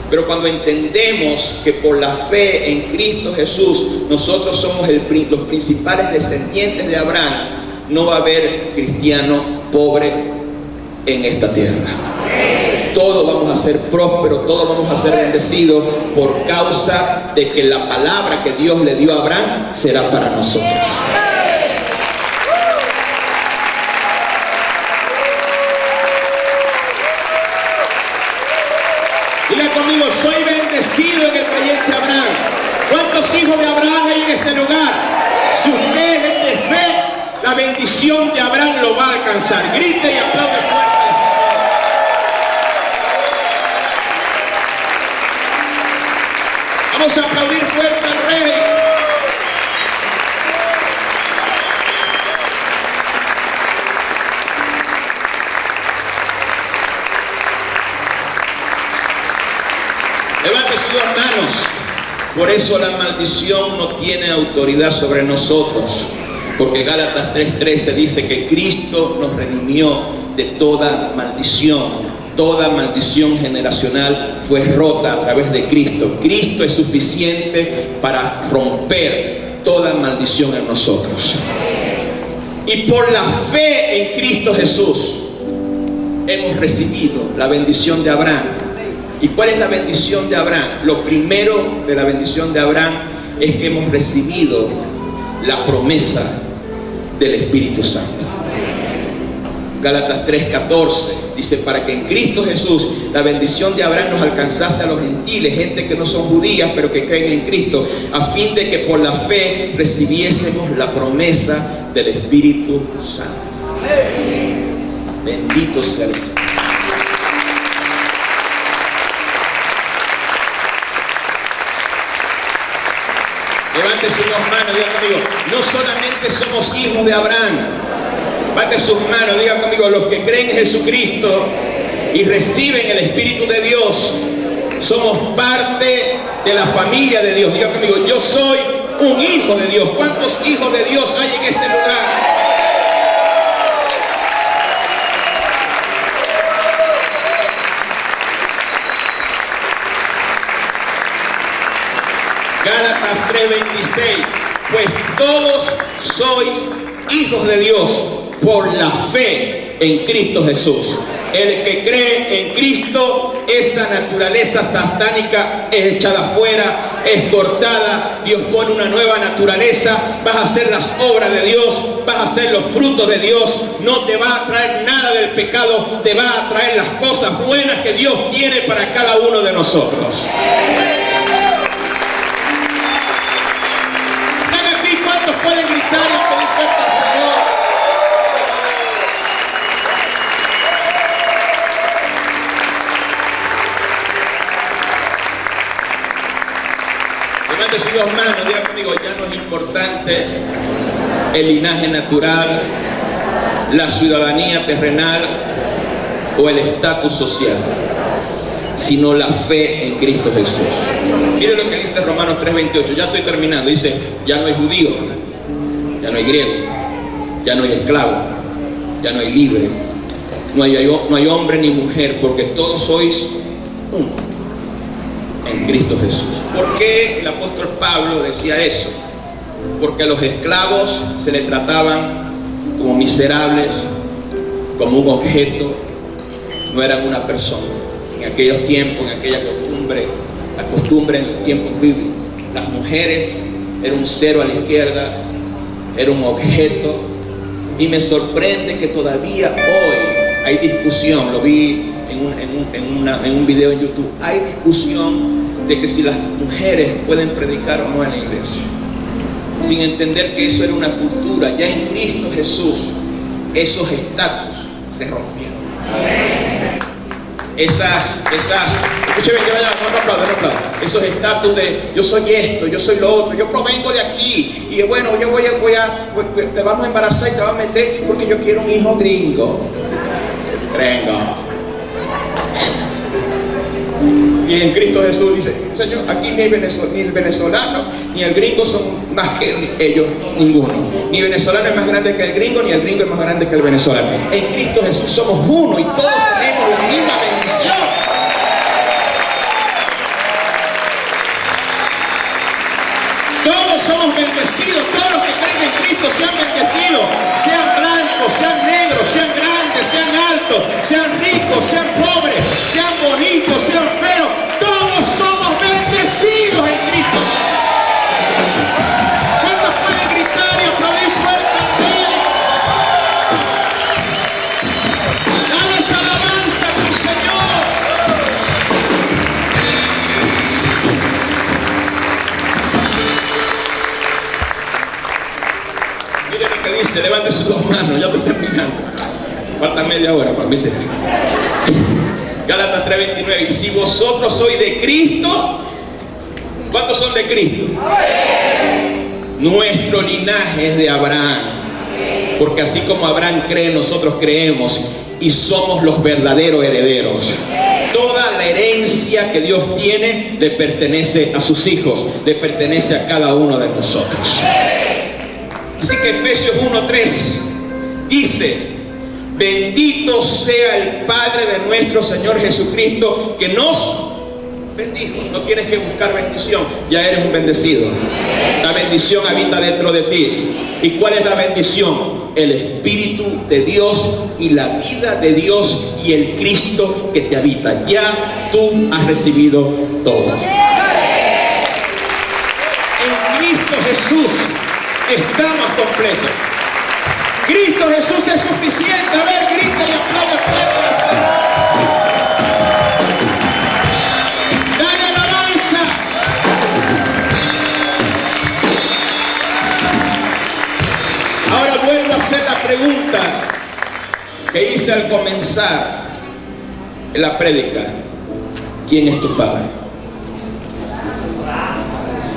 Pero cuando entendemos que por la fe en Cristo Jesús nosotros somos los principales descendientes de Abraham, no va a haber cristiano pobre en esta tierra. Todos vamos a ser prósperos, todos vamos a ser bendecidos por causa de que la palabra que Dios le dio a Abraham será para nosotros. Diga conmigo, soy bendecido en el creyente Abraham. ¿Cuántos hijos de Abraham hay en este lugar? Si usted es de fe, la bendición de Abraham lo va a alcanzar. Grite y aplaude fuerte. Vamos a aplaudir fuerte al Rey. Levante sus dos manos. Por eso la maldición no tiene autoridad sobre nosotros. Porque Gálatas 3:13 dice que Cristo nos redimió de toda maldición. Toda maldición generacional fue rota a través de Cristo. Cristo es suficiente para romper toda maldición en nosotros. Y por la fe en Cristo Jesús hemos recibido la bendición de Abraham. ¿Y cuál es la bendición de Abraham? Lo primero de la bendición de Abraham es que hemos recibido la promesa del Espíritu Santo. Gálatas 3:14 dice, para que en Cristo Jesús la bendición de Abraham nos alcanzase a los gentiles, gente que no son judías pero que creen en Cristo, a fin de que por la fe recibiésemos la promesa del Espíritu Santo. Bendito sea el Señor. Levante sus dos manos, diga conmigo, no solamente somos hijos de Abraham. Levante sus manos, diga conmigo, los que creen en Jesucristo y reciben el Espíritu de Dios, somos parte de la familia de Dios. Diga conmigo, yo soy un hijo de Dios. ¿Cuántos hijos de Dios hay en este lugar? Gálatas 3:26, pues todos sois hijos de Dios por la fe en Cristo Jesús. El que cree en Cristo, esa naturaleza satánica es echada fuera, es cortada. Dios pone una nueva naturaleza. Vas a hacer las obras de Dios, vas a hacer los frutos de Dios. No te va a traer nada del pecado, te va a traer las cosas buenas que Dios tiene para cada uno de nosotros. ¿Cuántos pueden gritar y pedir fuerte al Señor? Levante sus dos manos, diga conmigo, ya no es importante el linaje natural, la ciudadanía terrenal o el estatus social, sino la fe en Cristo Jesús. Mire lo que dice Romanos 3:28, ya estoy terminando, dice, ya no hay judío, ya no hay griego, ya no hay esclavo, ya no hay libre, no hay hombre ni mujer, porque todos sois uno en Cristo Jesús. ¿Por qué el apóstol Pablo decía eso? Porque a los esclavos se les trataban como miserables, como un objeto, no eran una persona. En aquellos tiempos, en aquella costumbre, la costumbre en los tiempos bíblicos, las mujeres eran un cero a la izquierda, era un objeto. Y me sorprende que todavía hoy hay discusión, lo vi en un video en YouTube, hay discusión de que si las mujeres pueden predicar o no en la iglesia, sin entender que eso era una cultura. Ya en Cristo Jesús esos estatus se rompieron. Escúcheme, no aplaudo. Esos estatus de yo soy esto, yo soy lo otro, yo provengo de aquí, y bueno, yo te vamos a embarazar y te vas a meter porque yo quiero un hijo gringo. Y en Cristo Jesús dice, Señor, aquí ni el venezolano ni el gringo son más que ellos, ninguno. Ni el venezolano es más grande que el gringo, ni el gringo es más grande que el venezolano. En Cristo Jesús somos uno y todos tenemos la misma bendición. Todos somos bendecidos, todos los que creen en Cristo sean bendecidos, sean blancos, sean negros, sean grandes, sean altos, sean ricos, sean pobres, sean bonitos, sean feos, todos somos bendecidos en Cristo. ¿Cuántos pueden gritar y aplaudir fuerte a Dios? Dale esa alabanza a tu Señor. Mire lo que dice, levante sus dos manos, ya estoy terminando. Falta media hora para mí. Gálatas 3:29, y si vosotros sois de Cristo, ¿cuántos son de Cristo? Nuestro linaje es de Abraham, porque así como Abraham cree, nosotros creemos y somos los verdaderos herederos. Toda la herencia que Dios tiene le pertenece a sus hijos, le pertenece a cada uno de nosotros. Así que Efesios 1:3 dice, bendito sea el Padre de nuestro Señor Jesucristo, que nos bendijo. No tienes que buscar bendición, ya eres un bendecido. La bendición habita dentro de ti. ¿Y cuál es la bendición? El Espíritu de Dios y la vida de Dios y el Cristo que te habita. Ya tú has recibido todo. En Cristo Jesús estamos completos. Cristo Jesús es suficiente. A ver, grita y aplaude fuerte. Dale alabanza. Ahora vuelvo a hacer la pregunta que hice al comenzar la prédica. ¿Quién es tu padre?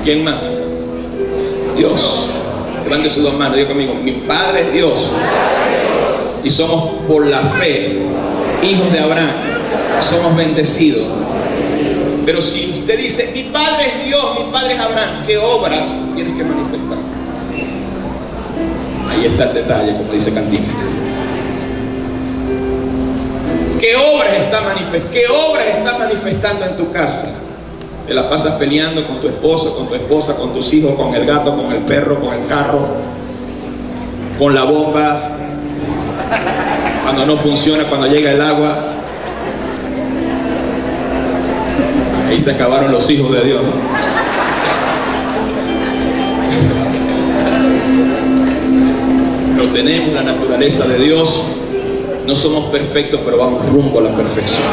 ¿Quién más? Dios. Levante sus dos manos, diga conmigo, mi Padre es Dios. Y somos por la fe hijos de Abraham, somos bendecidos. Pero si usted dice, mi Padre es Dios, mi Padre es Abraham, ¿qué obras tienes que manifestar? Ahí está el detalle, como dice Cantinflas. ¿Qué obras está manifestando en tu casa? Te la pasas peleando con tu esposo, con tu esposa, con tus hijos, con el gato, con el perro, con el carro, con la bomba, cuando no funciona, cuando llega el agua. Ahí se acabaron los hijos de Dios, ¿no? Pero tenemos la naturaleza de Dios. No somos perfectos, pero vamos rumbo a la perfección.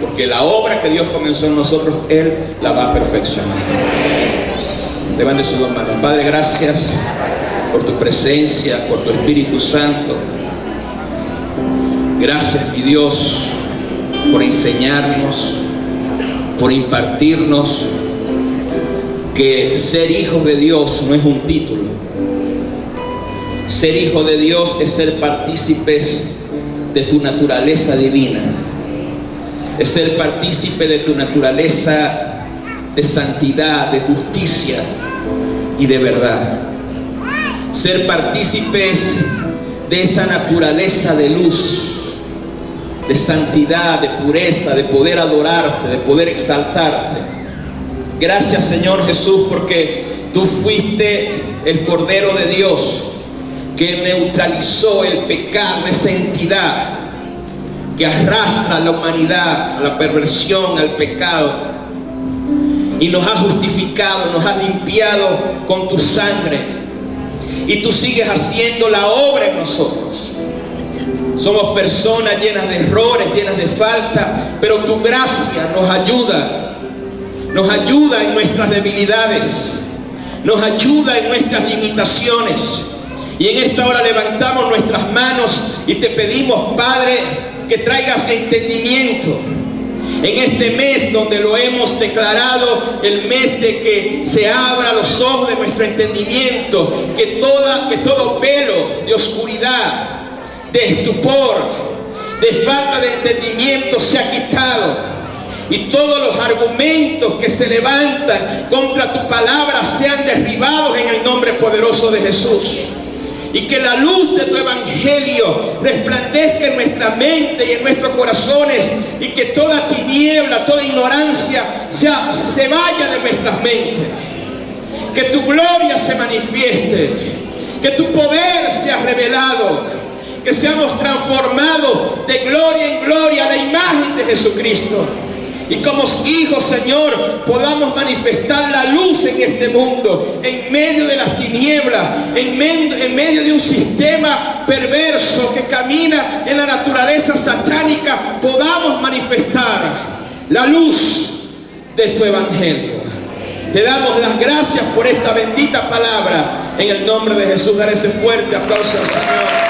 Porque la obra que Dios comenzó en nosotros, Él la va a perfeccionar. Levante sus dos manos. Padre, gracias por tu presencia, por tu Espíritu Santo. Gracias, mi Dios, por enseñarnos, por impartirnos que ser hijos de Dios no es un título. Ser hijo de Dios es ser partícipes de tu naturaleza divina. Es ser partícipe de tu naturaleza de santidad, de justicia y de verdad. Ser partícipes de esa naturaleza de luz, de santidad, de pureza, de poder adorarte, de poder exaltarte. Gracias, Señor Jesús, porque tú fuiste el Cordero de Dios que neutralizó el pecado, esa entidad que arrastra a la humanidad, a la perversión, al pecado, y nos ha justificado, nos ha limpiado con tu sangre, y tú sigues haciendo la obra en nosotros. Somos personas llenas de errores, llenas de falta, pero tu gracia nos ayuda en nuestras debilidades, nos ayuda en nuestras limitaciones. Y en esta hora levantamos nuestras manos y te pedimos, Padre, que traigas entendimiento en este mes donde lo hemos declarado, el mes de que se abra los ojos de nuestro entendimiento, que todo velo de oscuridad, de estupor, de falta de entendimiento sea quitado, y todos los argumentos que se levantan contra tu palabra sean derribados en el nombre poderoso de Jesús. Y que la luz de tu evangelio resplandezca en nuestra mente y en nuestros corazones, y que toda tiniebla, toda ignorancia se vaya de nuestras mentes. Que tu gloria se manifieste, que tu poder sea revelado, que seamos transformados de gloria en gloria a la imagen de Jesucristo. Y como hijos, Señor, podamos manifestar la luz en este mundo, en medio de las tinieblas, en medio de un sistema perverso que camina en la naturaleza satánica. Podamos manifestar la luz de tu evangelio. Te damos las gracias por esta bendita palabra. En el nombre de Jesús, dar ese fuerte aplauso al Señor.